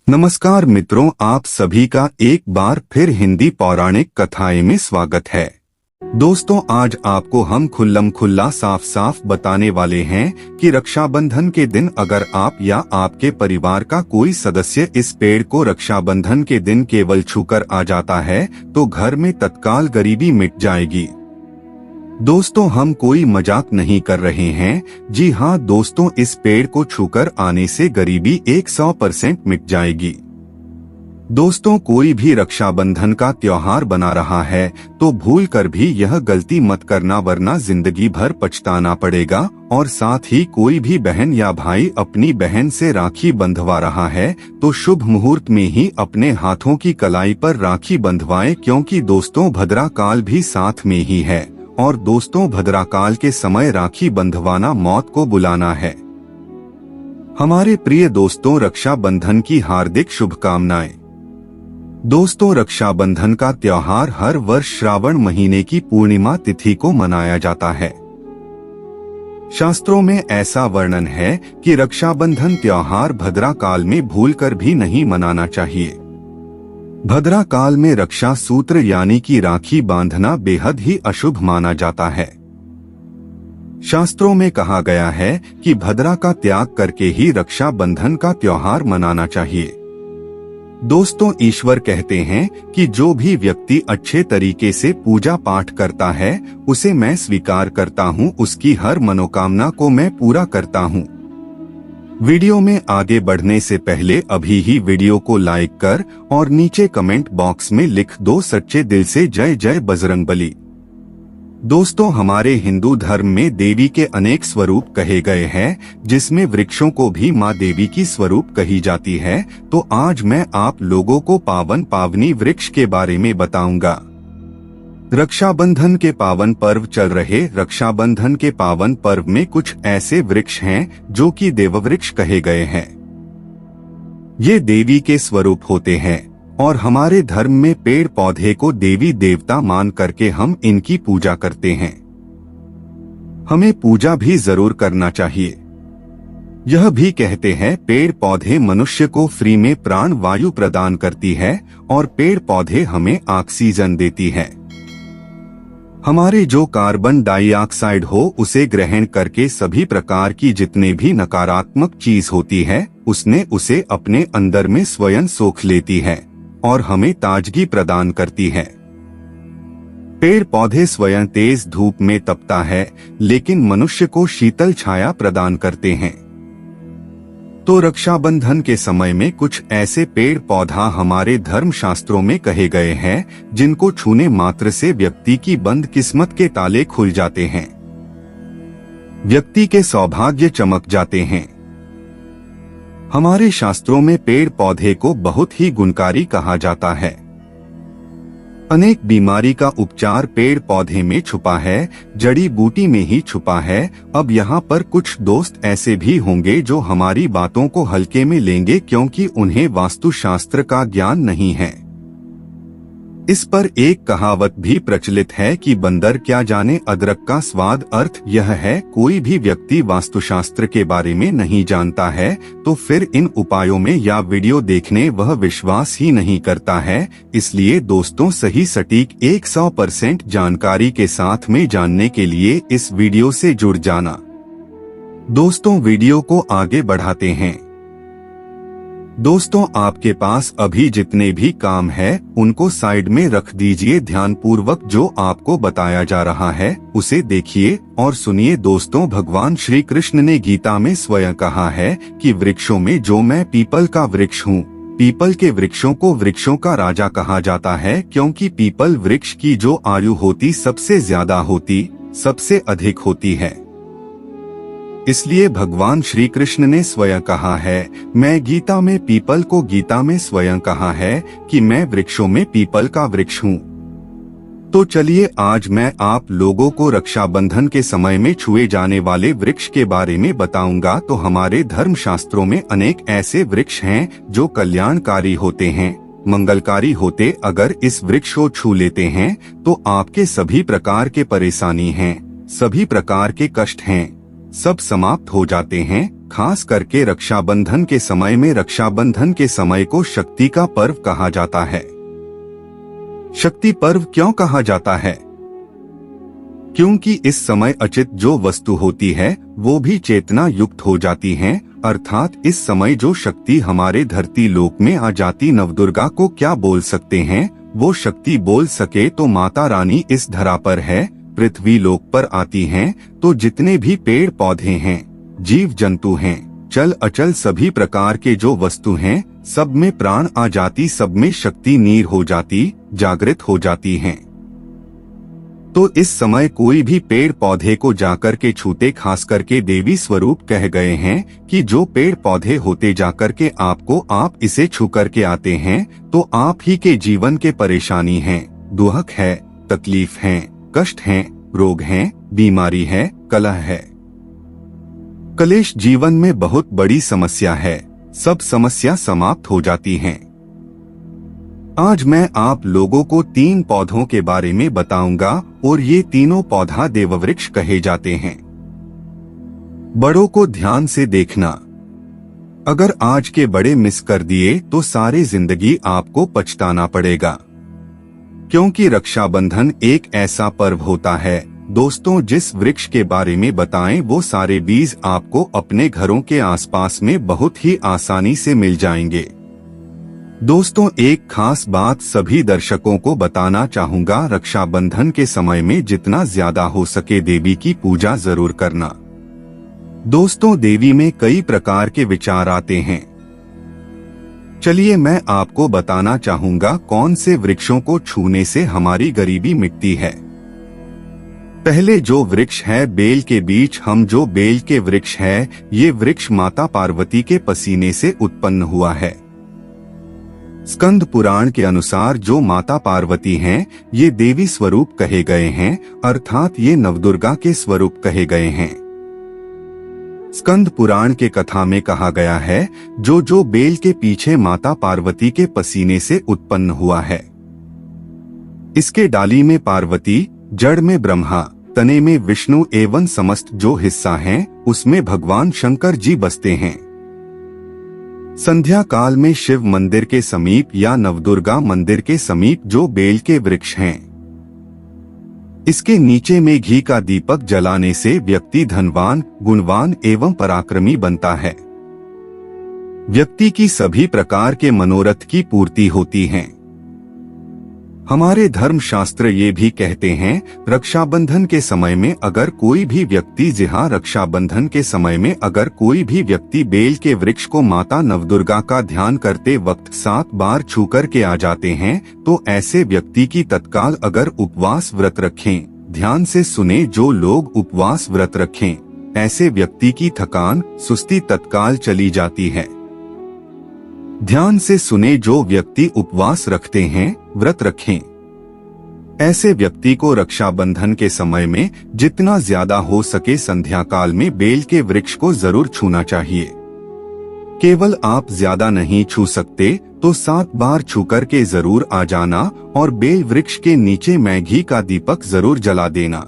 नमस्कार मित्रों, आप सभी का एक बार फिर हिंदी पौराणिक कथाएं में स्वागत है। दोस्तों, आज आपको हम खुल्लम खुल्ला साफ साफ बताने वाले हैं कि रक्षाबंधन के दिन अगर आप या आपके परिवार का कोई सदस्य इस पेड़ को रक्षाबंधन के दिन केवल छूकर आ जाता है तो घर में तत्काल गरीबी मिट जाएगी। दोस्तों, हम कोई मजाक नहीं कर रहे हैं। जी हाँ दोस्तों, इस पेड़ को छूकर आने से गरीबी 100% मिट जाएगी। दोस्तों, कोई भी रक्षाबंधन का त्योहार बना रहा है तो भूल कर भी यह गलती मत करना, वरना जिंदगी भर पछताना पड़ेगा। और साथ ही कोई भी बहन या भाई अपनी बहन से राखी बंधवा रहा है तो शुभ मुहूर्त में ही अपने हाथों की कलाई पर राखी बंधवाएं, क्योंकि दोस्तों भद्रा काल भी साथ में ही है। और दोस्तों, भद्रा काल के समय राखी बंधवाना मौत को बुलाना है। हमारे प्रिय दोस्तों, रक्षाबंधन की हार्दिक शुभकामनाएं। दोस्तों, रक्षाबंधन का त्योहार हर वर्ष श्रावण महीने की पूर्णिमा तिथि को मनाया जाता है। शास्त्रों में ऐसा वर्णन है कि रक्षाबंधन त्योहार भद्रा काल में भूलकर भी नहीं मनाना चाहिए। भद्रा काल में रक्षा सूत्र यानी कि राखी बांधना बेहद ही अशुभ माना जाता है। शास्त्रों में कहा गया है कि भद्रा का त्याग करके ही रक्षा बंधन का त्योहार मनाना चाहिए। दोस्तों, ईश्वर कहते हैं कि जो भी व्यक्ति अच्छे तरीके से पूजा पाठ करता है उसे मैं स्वीकार करता हूँ, उसकी हर मनोकामना को मैं पूरा करता हूँ। वीडियो में आगे बढ़ने से पहले अभी ही वीडियो को लाइक कर और नीचे कमेंट बॉक्स में लिख दो सच्चे दिल से जय जय बजरंगबली। दोस्तों, हमारे हिंदू धर्म में देवी के अनेक स्वरूप कहे गए हैं, जिसमें वृक्षों को भी माँ देवी की स्वरूप कही जाती है। तो आज मैं आप लोगों को पावन पावनी वृक्ष के बारे में बताऊंगा। रक्षाबंधन के पावन पर्व चल रहे रक्षाबंधन के पावन पर्व में कुछ ऐसे वृक्ष हैं जो कि देववृक्ष कहे गए हैं। ये देवी के स्वरूप होते हैं और हमारे धर्म में पेड़ पौधे को देवी देवता मान करके हम इनकी पूजा करते हैं। हमें पूजा भी जरूर करना चाहिए। यह भी कहते हैं पेड़ पौधे मनुष्य को फ्री में प्राण वायु प्रदान करती है और पेड़ पौधे हमें ऑक्सीजन देती है। हमारे जो कार्बन डाइऑक्साइड हो उसे ग्रहण करके सभी प्रकार की जितने भी नकारात्मक चीज होती है उसने उसे अपने अंदर में स्वयं सोख लेती है और हमें ताजगी प्रदान करती है। पेड़ पौधे स्वयं तेज धूप में तपता है लेकिन मनुष्य को शीतल छाया प्रदान करते हैं। तो रक्षाबंधन के समय में कुछ ऐसे पेड़ पौधा हमारे धर्म शास्त्रों में कहे गए हैं जिनको छूने मात्र से व्यक्ति की बंद किस्मत के ताले खुल जाते हैं, व्यक्ति के सौभाग्य चमक जाते हैं। हमारे शास्त्रों में पेड़ पौधे को बहुत ही गुणकारी कहा जाता है। अनेक बीमारी का उपचार पेड़ पौधे में छुपा है, जड़ी बूटी में ही छुपा है। अब यहाँ पर कुछ दोस्त ऐसे भी होंगे जो हमारी बातों को हल्के में लेंगे क्योंकि उन्हें वास्तुशास्त्र का ज्ञान नहीं है। इस पर एक कहावत भी प्रचलित है कि बंदर क्या जाने अदरक का स्वाद। अर्थ यह है, कोई भी व्यक्ति वास्तुशास्त्र के बारे में नहीं जानता है तो फिर इन उपायों में या वीडियो देखने वह विश्वास ही नहीं करता है। इसलिए दोस्तों, सही सटीक 100% जानकारी के साथ में जानने के लिए इस वीडियो से जुड़ जाना। दोस्तों, वीडियो को आगे बढ़ाते हैं। दोस्तों, आपके पास अभी जितने भी काम है उनको साइड में रख दीजिए। ध्यान पूर्वक जो आपको बताया जा रहा है उसे देखिए और सुनिए। दोस्तों, भगवान श्री कृष्ण ने गीता में स्वयं कहा है कि वृक्षों में जो मैं पीपल का वृक्ष हूँ। पीपल के वृक्षों को वृक्षों का राजा कहा जाता है क्योंकि पीपल वृक्ष की जो आयु होती सबसे ज्यादा होती, सबसे अधिक होती है। इसलिए भगवान श्री कृष्ण ने स्वयं कहा है, मैं गीता में पीपल को गीता में स्वयं कहा है कि मैं वृक्षों में पीपल का वृक्ष हूँ। तो चलिए आज मैं आप लोगों को रक्षाबंधन के समय में छुए जाने वाले वृक्ष के बारे में बताऊंगा। तो हमारे धर्म शास्त्रों में अनेक ऐसे वृक्ष हैं जो कल्याणकारी होते हैं, मंगलकारी होते। अगर इस वृक्ष को छू लेते हैं तो आपके सभी प्रकार के परेशानी हैं, सभी प्रकार के कष्ट हैं, सब समाप्त हो जाते हैं। खास करके रक्षाबंधन के समय में। रक्षाबंधन के समय को शक्ति का पर्व कहा जाता है। शक्ति पर्व क्यों कहा जाता है? क्योंकि इस समय अचित जो वस्तु होती है वो भी चेतना युक्त हो जाती हैं, अर्थात इस समय जो शक्ति हमारे धरती लोक में आ जाती। नवदुर्गा को क्या बोल सकते हैं? वो शक्ति बोल सके तो माता रानी इस धरा पर है, पृथ्वी लोक पर आती हैं तो जितने भी पेड़ पौधे हैं, जीव जंतु हैं, चल अचल सभी प्रकार के जो वस्तु हैं, सब में प्राण आ जाती, सब में शक्ति नीर हो जाती, जागृत हो जाती हैं। तो इस समय कोई भी पेड़ पौधे को जाकर के छूते, खास करके देवी स्वरूप कह गए हैं कि जो पेड़ पौधे होते जाकर के आपको आप इसे छू करके आते हैं तो आप ही के जीवन के परेशानी हैं, दुहक है, तकलीफ है, कष्ट हैं, रोग हैं, बीमारी है, कलह है, कलेश जीवन में बहुत बड़ी समस्या है, सब समस्या समाप्त हो जाती हैं। आज मैं आप लोगों को 3 पौधों के बारे में बताऊंगा और ये तीनों पौधा देववृक्ष कहे जाते हैं। बड़ों को ध्यान से देखना। अगर आज के बड़े मिस कर दिए तो सारी जिंदगी आपको पछताना पड़ेगा, क्योंकि रक्षाबंधन एक ऐसा पर्व होता है दोस्तों जिस वृक्ष के बारे में बताएं वो सारे बीज आपको अपने घरों के आसपास में बहुत ही आसानी से मिल जाएंगे। दोस्तों एक खास बात सभी दर्शकों को बताना चाहूंगा, रक्षाबंधन के समय में जितना ज्यादा हो सके देवी की पूजा जरूर करना। दोस्तों देवी में कई प्रकार के विचार आते हैं। चलिए मैं आपको बताना चाहूंगा कौन से वृक्षों को छूने से हमारी गरीबी मिटती है। पहले जो वृक्ष है बेल के बीच। हम जो बेल के वृक्ष है ये वृक्ष माता पार्वती के पसीने से उत्पन्न हुआ है। स्कंद पुराण के अनुसार जो माता पार्वती हैं ये देवी स्वरूप कहे गए हैं, अर्थात ये नवदुर्गा के स्वरूप कहे गए हैं। स्कंद पुराण के कथा में कहा गया है जो बेल के पीछे माता पार्वती के पसीने से उत्पन्न हुआ है। इसके डाली में पार्वती, जड़ में ब्रह्मा, तने में विष्णु एवं समस्त जो हिस्सा हैं उसमें भगवान शंकर जी बसते हैं। संध्या काल में शिव मंदिर के समीप या नवदुर्गा मंदिर के समीप जो बेल के वृक्ष हैं, इसके नीचे में घी का दीपक जलाने से व्यक्ति धनवान, गुणवान एवं पराक्रमी बनता है। व्यक्ति की सभी प्रकार के मनोरथ की पूर्ति होती है। हमारे धर्म शास्त्र ये भी कहते हैं रक्षाबंधन के समय में अगर कोई भी व्यक्ति रक्षाबंधन के समय में अगर कोई भी व्यक्ति बेल के वृक्ष को माता नवदुर्गा का ध्यान करते वक्त 7 बार छू कर के आ जाते हैं तो ऐसे व्यक्ति की तत्काल अगर उपवास व्रत रखें, ध्यान से सुने, जो लोग उपवास व्रत रखें ऐसे व्यक्ति की थकान, सुस्ती तत्काल चली जाती है। ध्यान से सुने, जो व्यक्ति उपवास रखते हैं, व्रत रखें, ऐसे व्यक्ति को रक्षाबंधन के समय में जितना ज्यादा हो सके संध्या काल में बेल के वृक्ष को जरूर छूना चाहिए। केवल आप ज्यादा नहीं छू सकते तो 7 बार छू कर के जरूर आ जाना और बेल वृक्ष के नीचे में घी का दीपक जरूर जला देना।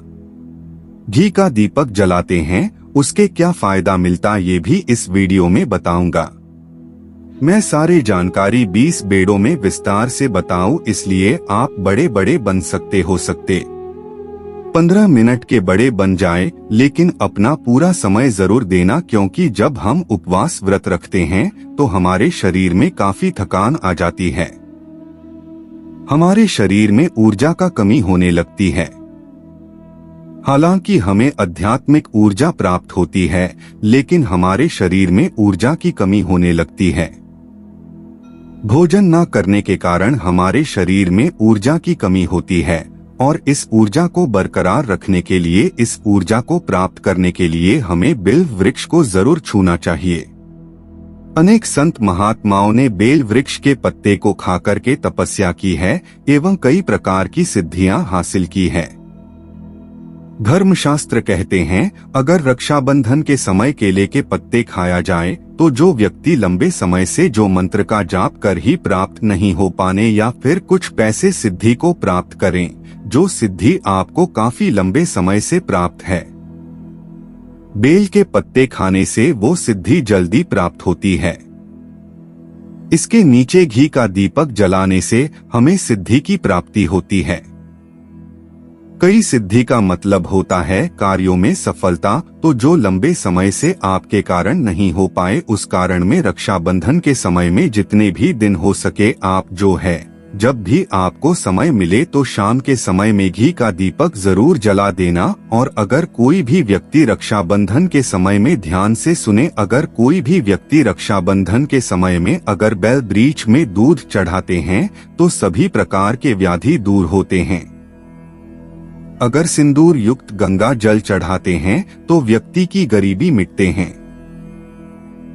घी का दीपक जलाते हैं उसके क्या फायदा मिलता ये भी इस वीडियो में बताऊंगा। मैं सारी जानकारी 20 बेड़ों में विस्तार से बताऊं, इसलिए आप बड़े बड़े बन सकते हो 15 मिनट के बड़े बन जाए, लेकिन अपना पूरा समय जरूर देना, क्योंकि जब हम उपवास व्रत रखते हैं तो हमारे शरीर में काफी थकान आ जाती है, हमारे शरीर में ऊर्जा का कमी होने लगती है। हालांकि हमें आध्यात्मिक ऊर्जा प्राप्त होती है, लेकिन हमारे शरीर में ऊर्जा की कमी होने लगती है। भोजन न करने के कारण हमारे शरीर में ऊर्जा की कमी होती है और इस ऊर्जा को बरकरार रखने के लिए, इस ऊर्जा को प्राप्त करने के लिए हमें बेल वृक्ष को जरूर छूना चाहिए। अनेक संत महात्माओं ने बेल वृक्ष के पत्ते को खाकर के तपस्या की है एवं कई प्रकार की सिद्धियां हासिल की है। धर्मशास्त्र कहते हैं अगर रक्षाबंधन के समय केले के पत्ते खाया जाए तो जो व्यक्ति लंबे समय से जो मंत्र का जाप कर ही प्राप्त नहीं हो पाने या फिर कुछ पैसे सिद्धि को प्राप्त करें, जो सिद्धि आपको काफी लंबे समय से प्राप्त है, बेल के पत्ते खाने से वो सिद्धि जल्दी प्राप्त होती है। इसके नीचे घी का दीपक जलाने से हमें सिद्धि की प्राप्ति होती है। कई सिद्धि का मतलब होता है कार्यों में सफलता, तो जो लंबे समय से आपके कारण नहीं हो पाए उस कारण में रक्षाबंधन के समय में जितने भी दिन हो सके आप जो है जब भी आपको समय मिले तो शाम के समय में घी का दीपक जरूर जला देना। और अगर कोई भी व्यक्ति रक्षाबंधन के समय में ध्यान से सुने, अगर कोई भी व्यक्ति रक्षाबंधन के समय में अगर बैल वृक्ष में दूध चढ़ाते हैं तो सभी प्रकार के व्याधि दूर होते हैं। अगर सिंदूर युक्त गंगा जल चढ़ाते हैं तो व्यक्ति की गरीबी मिटते हैं।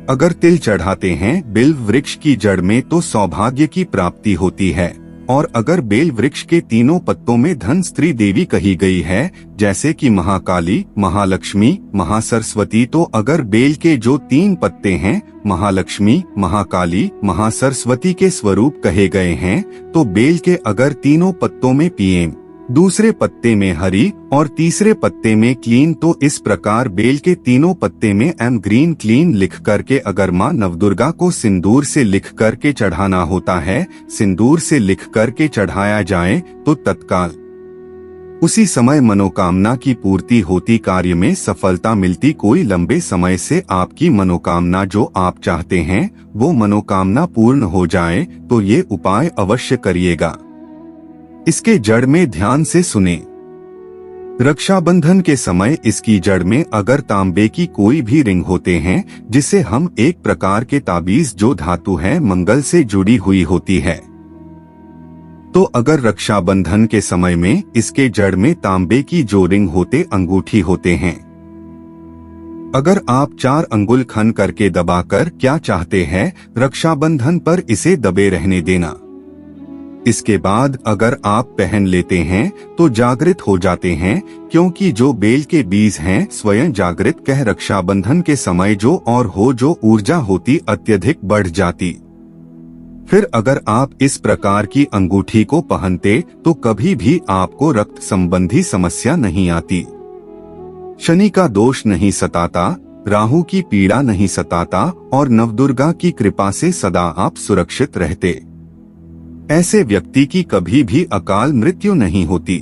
अगर तिल चढ़ाते हैं बिल्व वृक्ष की जड़ में तो सौभाग्य की प्राप्ति होती है। और अगर बेल वृक्ष के तीनों पत्तों में धन स्त्री देवी कही गई है, जैसे कि महाकाली, महालक्ष्मी, महासरस्वती, तो अगर बेल के जो 3 पत्ते हैं महालक्ष्मी, महाकाली, महासरस्वती के स्वरूप कहे गए हैं, तो बेल के अगर तीनों पत्तों में पीएम, दूसरे पत्ते में हरी और तीसरे पत्ते में क्लीन, तो इस प्रकार बेल के तीनों पत्ते में एम ग्रीन क्लीन लिख करके अगर माँ नवदुर्गा को सिंदूर से लिख करके चढ़ाना होता है, सिंदूर से लिख करके चढ़ाया जाए तो तत्काल उसी समय मनोकामना की पूर्ति होती, कार्य में सफलता मिलती। कोई लंबे समय से आपकी मनोकामना जो आप चाहते हैं वो मनोकामना पूर्ण हो जाए तो ये उपाय अवश्य करिएगा। इसके जड़ में ध्यान से सुने। रक्षाबंधन के समय इसकी जड़ में अगर तांबे की कोई भी रिंग होते हैं, जिसे हम एक प्रकार के ताबीज जो धातु है मंगल से जुड़ी हुई होती है, तो अगर रक्षाबंधन के समय में इसके जड़ में तांबे की जो रिंग होते अंगूठी होते हैं, अगर आप 4 अंगुल खन करके दबाकर क्या चाहते हैं रक्षाबंधन पर इसे दबे रहने देना। इसके बाद अगर आप पहन लेते हैं तो जागृत हो जाते हैं, क्योंकि जो बेल के बीज हैं स्वयं जागृत कह रक्षाबंधन के समय जो और हो जो ऊर्जा होती अत्यधिक बढ़ जाती। फिर अगर आप इस प्रकार की अंगूठी को पहनते तो कभी भी आपको रक्त संबंधी समस्या नहीं आती, शनि का दोष नहीं सताता, राहु की पीड़ा नहीं सताता और नवदुर्गा की कृपा से सदा आप सुरक्षित रहते। ऐसे व्यक्ति की कभी भी अकाल मृत्यु नहीं होती।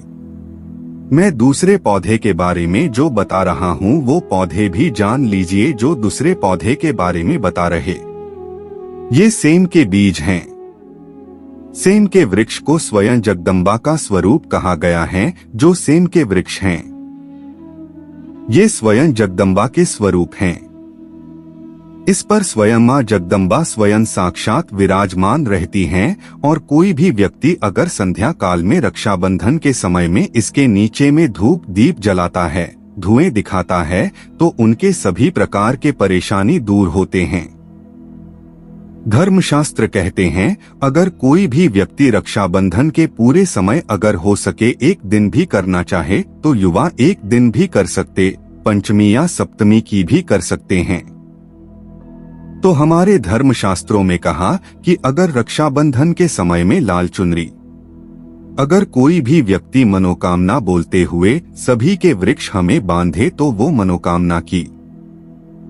मैं दूसरे पौधे के बारे में जो बता रहा हूँ वो पौधे भी जान लीजिए जो दूसरे पौधे के बारे में बता रहे। ये सेम के बीज हैं। सेम के वृक्ष को स्वयं जगदम्बा का स्वरूप कहा गया है। जो सेम के वृक्ष हैं ये स्वयं जगदम्बा के स्वरूप हैं। इस पर स्वयं मां जगदम्बा स्वयं साक्षात विराजमान रहती हैं। और कोई भी व्यक्ति अगर संध्या काल में रक्षाबंधन के समय में इसके नीचे में धूप दीप जलाता है, धुएं दिखाता है, तो उनके सभी प्रकार के परेशानी दूर होते हैं। धर्मशास्त्र कहते हैं अगर कोई भी व्यक्ति रक्षाबंधन के पूरे समय अगर हो सके 1 दिन भी करना चाहे तो युवा 1 दिन भी कर सकते, पंचमी या सप्तमी की भी कर सकते हैं। तो हमारे धर्मशास्त्रों में कहा कि अगर रक्षाबंधन के समय में लाल चुनरी अगर कोई भी व्यक्ति मनोकामना बोलते हुए सभी के वृक्ष हमें बांधे तो वो मनोकामना की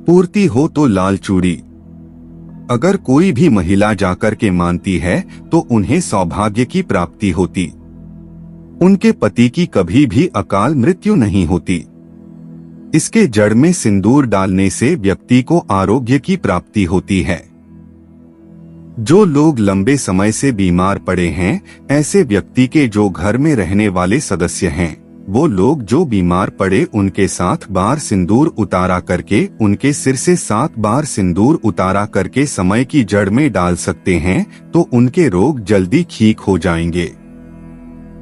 पूर्ति हो। तो लाल चूड़ी अगर कोई भी महिला जाकर के मानती है तो उन्हें सौभाग्य की प्राप्ति होती, उनके पति की कभी भी अकाल मृत्यु नहीं होती। इसके जड़ में सिंदूर डालने से व्यक्ति को आरोग्य की प्राप्ति होती है। जो लोग लंबे समय से बीमार पड़े हैं, ऐसे व्यक्ति के जो घर में रहने वाले सदस्य हैं, वो लोग जो बीमार पड़े उनके 7 बार सिंदूर उतारा करके उनके सिर से 7 बार सिंदूर उतारा करके समय की जड़ में डाल सकते हैं, तो उनके रोग जल्दी ठीक हो जाएंगे।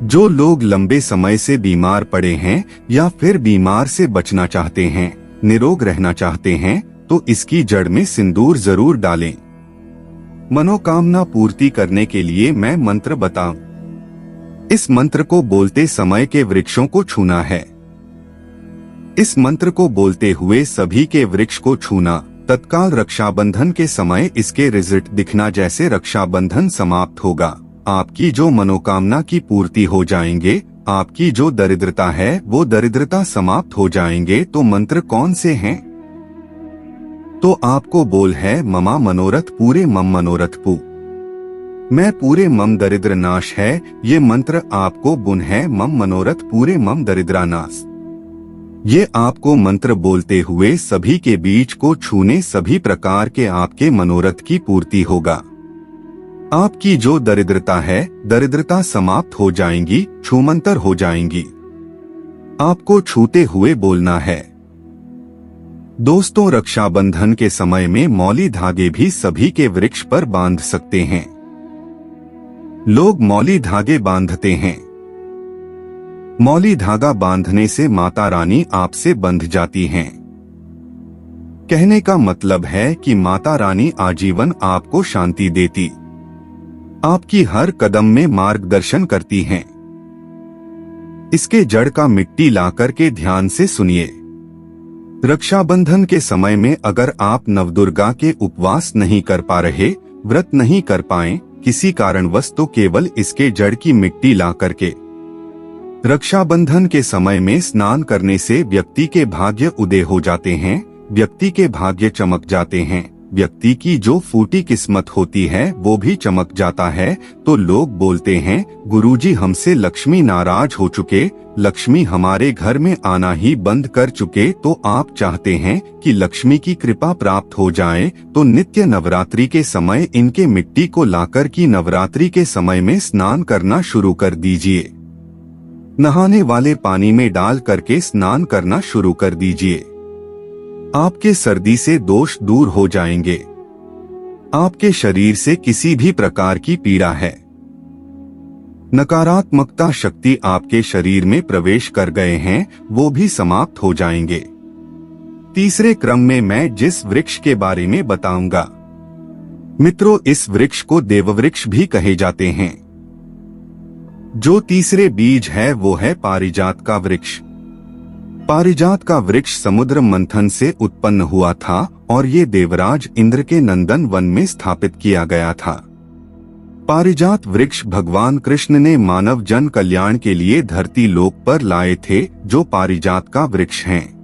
जो लोग लंबे समय से बीमार पड़े हैं या फिर बीमार से बचना चाहते हैं, निरोग रहना चाहते हैं, तो इसकी जड़ में सिंदूर जरूर डालें। मनोकामना पूर्ति करने के लिए मैं मंत्र बताऊं। इस मंत्र को बोलते समय के वृक्षों को छूना है। इस मंत्र को बोलते हुए सभी के वृक्ष को छूना, तत्काल रक्षाबंधन के समय इसके रिजल्ट दिखना। जैसे रक्षाबंधन समाप्त होगा आपकी जो मनोकामना की पूर्ति हो जाएंगे, आपकी जो दरिद्रता है वो दरिद्रता समाप्त हो जाएंगे। तो मंत्र कौन से हैं? तो आपको बोल है ममा मनोरथ पूरे मम मनोरथ पू, मैं पूरे मम दरिद्र नाश है। ये मंत्र आपको बुन है मम मनोरथ पूरे मम दरिद्रा नाश। ये आपको मंत्र बोलते हुए सभी के बीच को छूने सभी प्रकार के आपके मनोरथ की पूर्ति होगा। आपकी जो दरिद्रता है दरिद्रता समाप्त हो जाएंगी, छूमंतर हो जाएंगी। आपको छूते हुए बोलना है। दोस्तों, रक्षाबंधन के समय में मौली धागे भी सभी के वृक्ष पर बांध सकते हैं। लोग मौली धागे बांधते हैं। मौली धागा बांधने से माता रानी आपसे बंध जाती हैं। कहने का मतलब है कि माता रानी आजीवन आपको शांति देती, आपकी हर कदम में मार्गदर्शन करती हैं। इसके जड़ का मिट्टी लाकर के ध्यान से सुनिए। रक्षाबंधन के समय में अगर आप नवदुर्गा के उपवास नहीं कर पा रहे, व्रत नहीं कर पाए किसी कारणवश, तो केवल इसके जड़ की मिट्टी ला करके रक्षाबंधन के समय में स्नान करने से व्यक्ति के भाग्य उदय हो जाते हैं, व्यक्ति के भाग्य चमक जाते हैं, व्यक्ति की जो फूटी किस्मत होती है वो भी चमक जाता है। तो लोग बोलते हैं गुरुजी हमसे लक्ष्मी नाराज हो चुके, लक्ष्मी हमारे घर में आना ही बंद कर चुके। तो आप चाहते हैं कि लक्ष्मी की कृपा प्राप्त हो जाए, तो नित्य नवरात्रि के समय इनके मिट्टी को लाकर की नवरात्रि के समय में स्नान करना शुरू कर दीजिए। नहाने वाले पानी में डाल करके स्नान करना शुरू कर दीजिए। आपके सर्दी से दोष दूर हो जाएंगे। आपके शरीर से किसी भी प्रकार की पीड़ा है, नकारात्मकता शक्ति आपके शरीर में प्रवेश कर गए हैं, वो भी समाप्त हो जाएंगे। तीसरे क्रम में मैं जिस वृक्ष के बारे में बताऊंगा, मित्रों, इस वृक्ष को देववृक्ष भी कहे जाते हैं। जो तीसरे बीज है वो है पारिजात का वृक्ष। पारिजात का वृक्ष समुद्र मंथन से उत्पन्न हुआ था और ये देवराज इंद्र के नंदन वन में स्थापित किया गया था। पारिजात वृक्ष भगवान कृष्ण ने मानव जन कल्याण के लिए धरती लोक पर लाए थे, जो पारिजात का वृक्ष हैं।